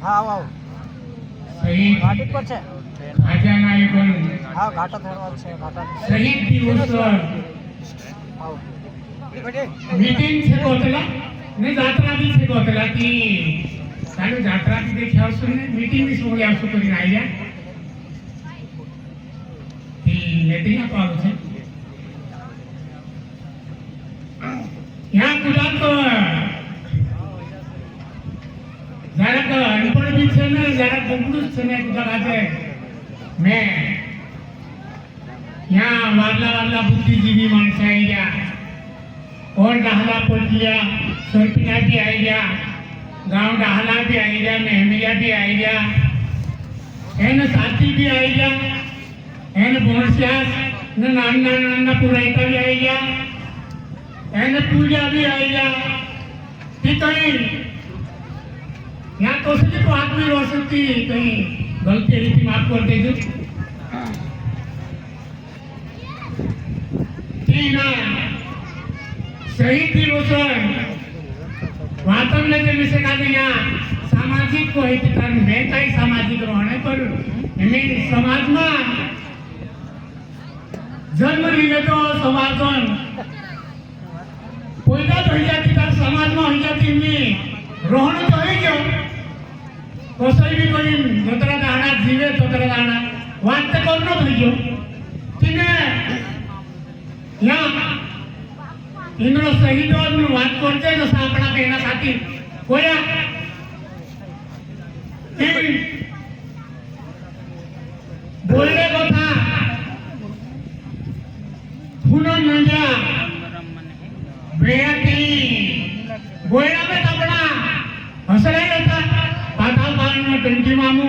હા આવો શહીદ ઘાટી પર છે ખાજા નાયકન હા ઘાટા થયો છે ઘાટા શહીદ દિવસ આવો मीटिंग से कोतला ने जात्रा भी से कोतला की सारे जात्रा भी देखे और सुनने मीटिंग भी सोगे आपको करी आई जा कि लेते हैं तो आगे यहाँ कुदार तो जरा का अनपढ़ भी से ना जरा गुंगलू से ना कुदार आते मैं यहाँ वाला वाला बुद्धिजीवी मानसा आई जा और डाहला पोटिया सरपिना भी आई गया गांव डाहला भी आई गया मेहमिया भी आई गया एन साथी भी आई गया एन बोनसिया न नाना नाना पुराइता भी आई गया एन पूजा भी आई गया कि कहीं यहाँ तो सभी तो आदमी रो सकती कहीं गलती रीति माफ कर दे दो शहीद दिवस वातम ने विषय का यहाँ सामाजिक को है कारण मैं कई सामाजिक रहने पर इन्हें समाज में जन्म लिए तो समाजन पैदा तो जाती तर समाज में हो जाती में रहने तो है क्यों कोई भी कोई जोतरा दाना जीवे जोतरा दाना वाट करना भइयो किने यहाँ इंद्र शहीदों ने बात करते जो सापड़ा कहना खाती कोया बोलने को था फूलों नंजा बेटी बोलना में कपड़ा हंसने रहता पाताल पालन में टंकी मामू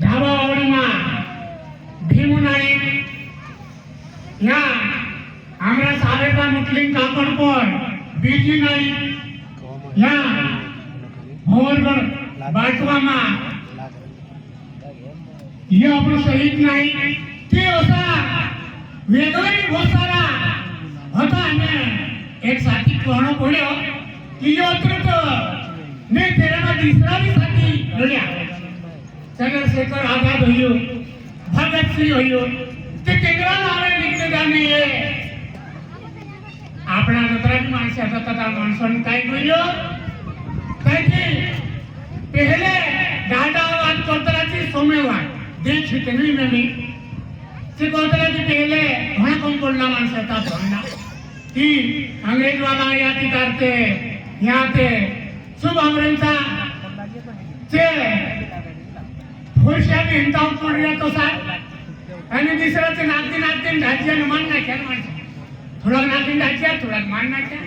ढाबा वावड़ी माँ भीमू नाइक यहाँ हमरा सारे का मुस्लिम कापड़ पर बीजी नहीं यहाँ भोरगढ़ बाटवा में ये अपना शहीद नहीं कि ऐसा वेगळे बहुत सारा होता है एक साथी कहना पड़े कि ये अत्रत ने तेरा ना तीसरा भी साथी जुड़िया चंद्रशेखर आजाद होइयो भगत सिंह होइयो ते केंद्रा नामे लिखते जाने ये આપણા નતરાજી માણસે હતા તથા માણસોને કાઈ કર્યો કાઈ પહેલે દાદાવાદ કોતરાથી સોમેવાદ દેખ છે નહીં મેની તે કોતરાથી પહેલે ઘણા કોમ બોલના માણસ હતા ભણના कि अंग्रेज वाला याती करते यहाँ पे शुभ अमृता से होशियार भी हिंसा उत्पन्न रहा तो साथ अने तीसरा से नागदिन ढाचिया ने मान ना क्या मान थोड़ा नागदिन ढाचिया थोड़ा मान ना क्या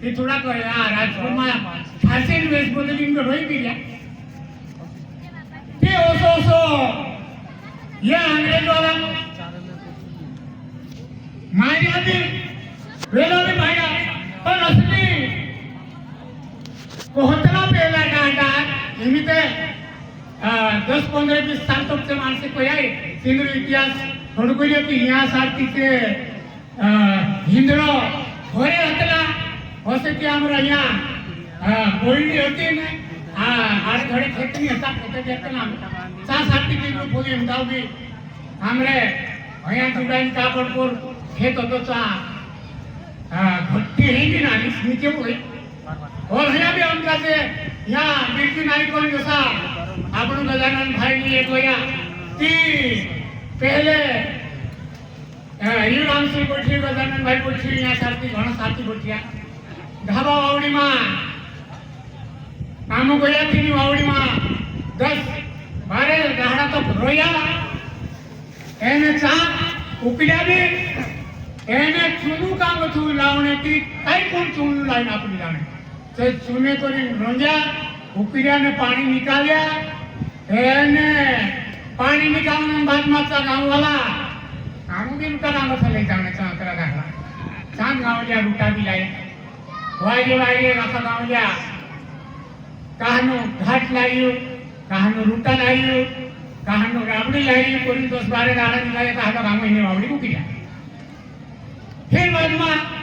ये थोड़ा को यार राजपुर में फांसी ने वेश बोले दिन को रोई भी गया ये ओसो ये अंग्रेज वाला मारिया भी वेलो भी भाया पर असली कोहतला पेला डाटा इमिते 10-15-20 साल तक से मानसिक को यार सिंधु इतिहास थोड़ा कोई कि यहाँ साथी के हिंदुओं होरे हतला होसे कि हमारा यहाँ बोलनी होती है ना हर घड़ी खेती नहीं होता कहते देखते ना साथ साथी के लोग बोले हिंदाव भी हमारे यहाँ जुड़ाइन कापड़पुर खेत होता सा घट्टी है भी ना नीचे हुई और यहाँ भी हम कहते यहाँ बिल्कुल नहीं कौन जैसा आपने गजानन भाई ने एक होया कि पहले यूराम सिंह बैठी गजानन भाई बैठी यहाँ साथी घना साथी बैठिया ढाबा वावड़ी माँ आमो गया थी वावड़ी माँ 10-12 गाड़ा तो रोया एने चाक उकड़ा भी एने चूनू का मथु लावने की कई कौन चूनू लाइन आपने जाने तो चूने को रोंजा उकड़ा ने पानी निकालिया एने पानी निकालने बाद माता गांव वाला आमू भी रुका गांव से ले जाने चाहता रहा चांद गांव लिया रुका भी लाए वाये राखा गांव लिया कहानो घाट लाइयो कहानो रुटा लाइयो कहानो राबड़ी लाइयो कोई 10-12 गाड़ा निकाले कहानो गांव में वावड़ी को किया फिर बाद में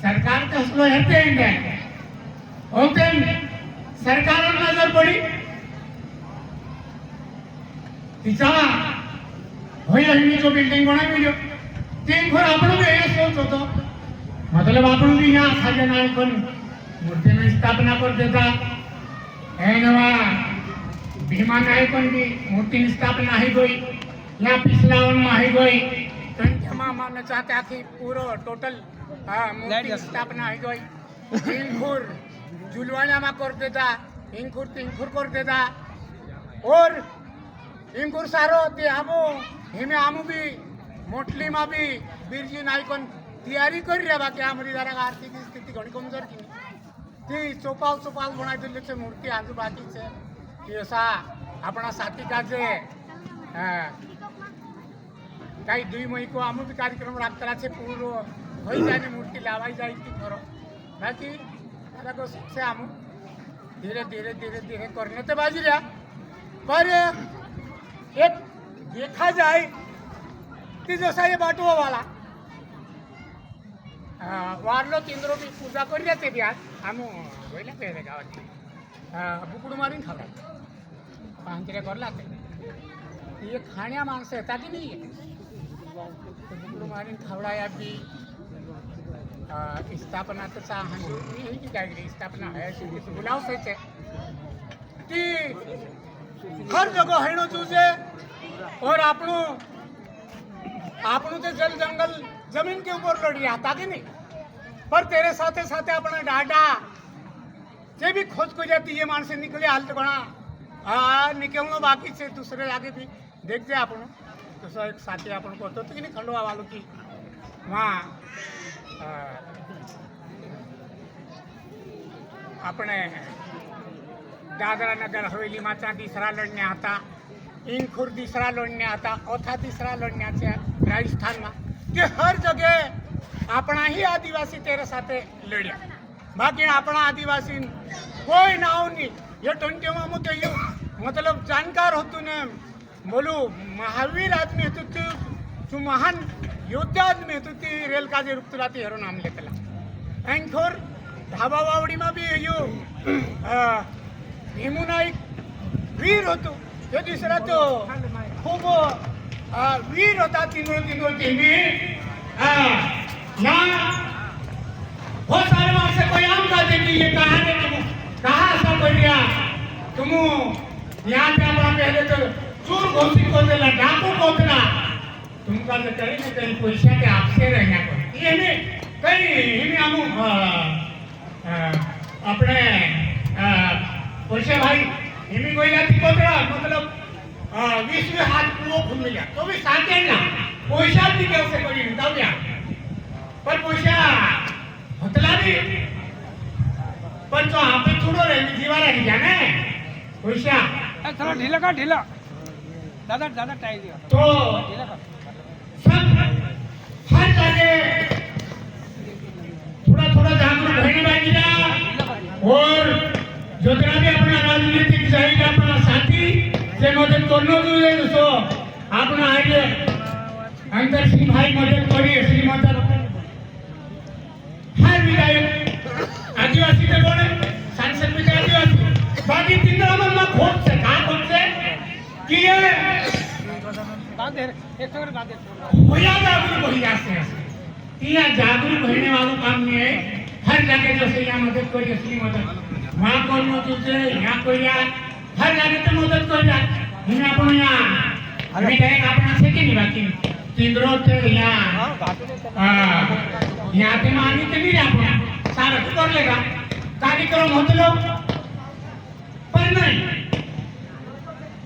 सरकार कसलो हेते इंडे होतेन सरकार नजर पडी तिचा होय हिनी जो बिल्डिंग बनाविल्यो तीन घर आपण बी हे सोच होतो मतलब आपण बी या खाजे नाही पण मूर्तीची स्थापना कर देता हे नवा भीमा नायकन भी मूर्ति स्थापना है गई यहाँ पिछलावन में है गई कंठमा मानना चाहते आखी पूरो टोटल मूर्ति स्थापना है गई इंखुर जुलवाना में कर देता इंखुर तिंखुर कर देता और इंखुर सारो ते आमो हिमे आमू भी मोटली में भी बिरजी नायकन तैयारी कर रहा बाकी आमरी जरा आर्थिक स्थिति घणी कमजोर की ती चोपाल चोपाल बनाई दिले छे मूर्ति आजू बाकी छे असा आपणा सातिकाचे काही 2 मई को आमू भी कार्यक्रम राखता छे पूरो होई जाने मूर्ति लावाई जाई थी खरो बाकी दादा को से आमू धीरे धीरे धीरे धीरे करने तो बाजी रहा पर एक देखा जाए कि जसा ये बाटुआ वाला वारलो तिंद्रो भी पूजा कर जाते भी आज आमू वयला पहिले गावात बुकुड मारून खातात पांचरे करला ते ये खाण्या माणसं येतात की नाही बुकुड मारून खावडाया बी स्थापना तसा हांडू ही की काय स्थापना है बुलाव सचे कि हर जगह हेणो चूजे और आपणो तो जल जंगल जमीन के ऊपर लड़ी आता कि नहीं पर तेरे साथे साथे अपने डाडा जे भी खोज को जाती ये मानसे निकले हालत बना निकलना बाकी से दूसरे आगे भी देखते अपन तो एक साथी अपन को तो कि नहीं खंडवा वालों की वहाँ अपने दादरा नगर हवेली माचा तीसरा लड़ने आता इंखुर तीसरा लड़ने आता औथा तीसरा लड़ने राजस्थान में कि हर जगह अपना ही आदिवासी तेरे साथे लड़िया बाकी अपना आदिवासी कोई नाव नहीं ये 20 में मुझे ये मतलब जानकार होतु ने बोलू महावीर आदमी हेतु तू महान योद्धा आदमी हेतु ती रेल का जे रुक्तराती हेरो नाम लेतला एंखोर धाबा वावड़ी में भी यो भीमू नाईक वीर होतो ये दूसरा तो खूब वीर होता तीनों टीवी यहाँ बहुत सारे मार से कोई आम का देखी ये कहा ने तुम कहा ऐसा कर दिया तुम यहाँ पे अपना पहले तो चोर घोषित कर देला डाकू कोतरा तुमका तो कहीं न कहीं पैसा के आपसे रहना को ये में कहीं हमू अपने पैसे भाई हिमी कोई जाती कोतरा मतलब 20 हाथ पूरा घूम गया तो भी साथे ना पैसा भी कैसे करी बताओ क्या पर पैसा होतला भी पर जो आप पे थोड़ो रहे जीवारा ही जाने पैसा थोड़ा ढीला का ढीला दादा दादा टाइट दिया तो ढीला का सब हर जगह थोड़ा थोड़ा जागरूक रहने बाकी और जितना भी अपना राजनीतिक सही अपना साथी से मदद करना चाहिए दोस्तों अपना आगे अंदर सिंह भाई मदद करिए श्रीमंत हर विधायक आदिवासी के बोले सांसद भी आदिवासी बाकी तीन नंबर में खोट से कहा खोट से कि ये बात है एक और बात है होया जागरूक हो जाते हैं ये जागरूक होने वालों काम नहीं है हर जगह जैसे यहाँ मदद करिए श्रीमंत वहाँ कोई मौजूद है यहाँ कोई हर जगह तो मदद कर जाए हमें अपन यहाँ विधायक अपना से कि नहीं बाकी केंद्रों से यहाँ पे मानी तो नहीं अपना सारा तो कर लेगा कार्यक्रम होते लोग पर नहीं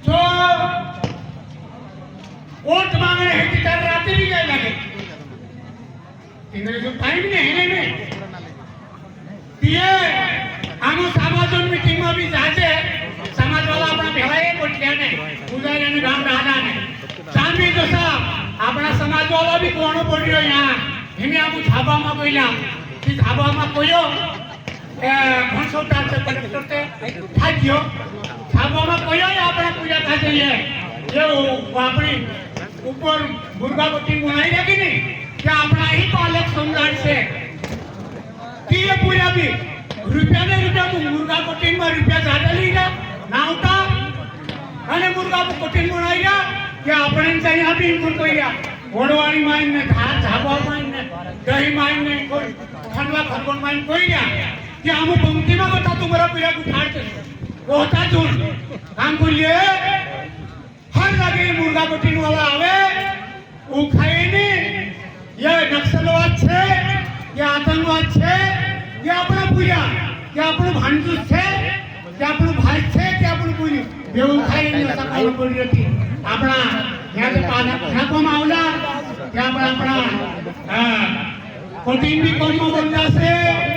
जो वोट मांग रहे हैं कि कल रात भी गए लगे केंद्र जो टाइम नहीं है में ये आमो समाजों मीटिंग में भी जाते समाज वाला अपना भेड़ाए कोटल्या ने पुजारी ने गांव राजा ने सामी जो सा अपना समाज वाला भी कोणो पड़ियो यहाँ हिमे आमु झाबा में कोइला कि झाबा में कोयो घनसोटा से कलेक्टर से थाक्यो झाबा में कोयो अपना पूजा था जाइए ये अपनी ऊपर दुर्गा पट्टी बनाई रखी नहीं क्या अपना ही पालक सम्राट से બી રૂપિયા ને રૂપિયા તું મુર્ગા કોટીનમાં રૂપિયા જાતે લઈ જા નાવતા અને મુર્ગા કોટીન બનાવી જા કે આપણે કઈ આપી મુર્ગો યા ઘોડવાળી માઈન ને ઘાટ ઝાબા માઈન ને દહીં માઈન ને કોઈ ખંડવા ખરબોન માઈન કોઈ ના કે આમ પંક્તિમાં ગતા તું બરા પીડા ઉઠાડતે હોતા જોન કામ બોલીએ हर लगे मुर्गा कोटीन वाला आवे वो खाए ने ये नक्सलवाद छे ये आतंकवाद छे ये अपना पूजा ये આપણું ભાંજુસ છે કે આપણું ભાઈ છે કે આપણું પૂર્યું એવું ખાઈને સકાળ પડી હતી આપણા ત્યાં પાના નાખવામાં આવલા કે આપણા કોટીન બી કોમમાં બંધાશે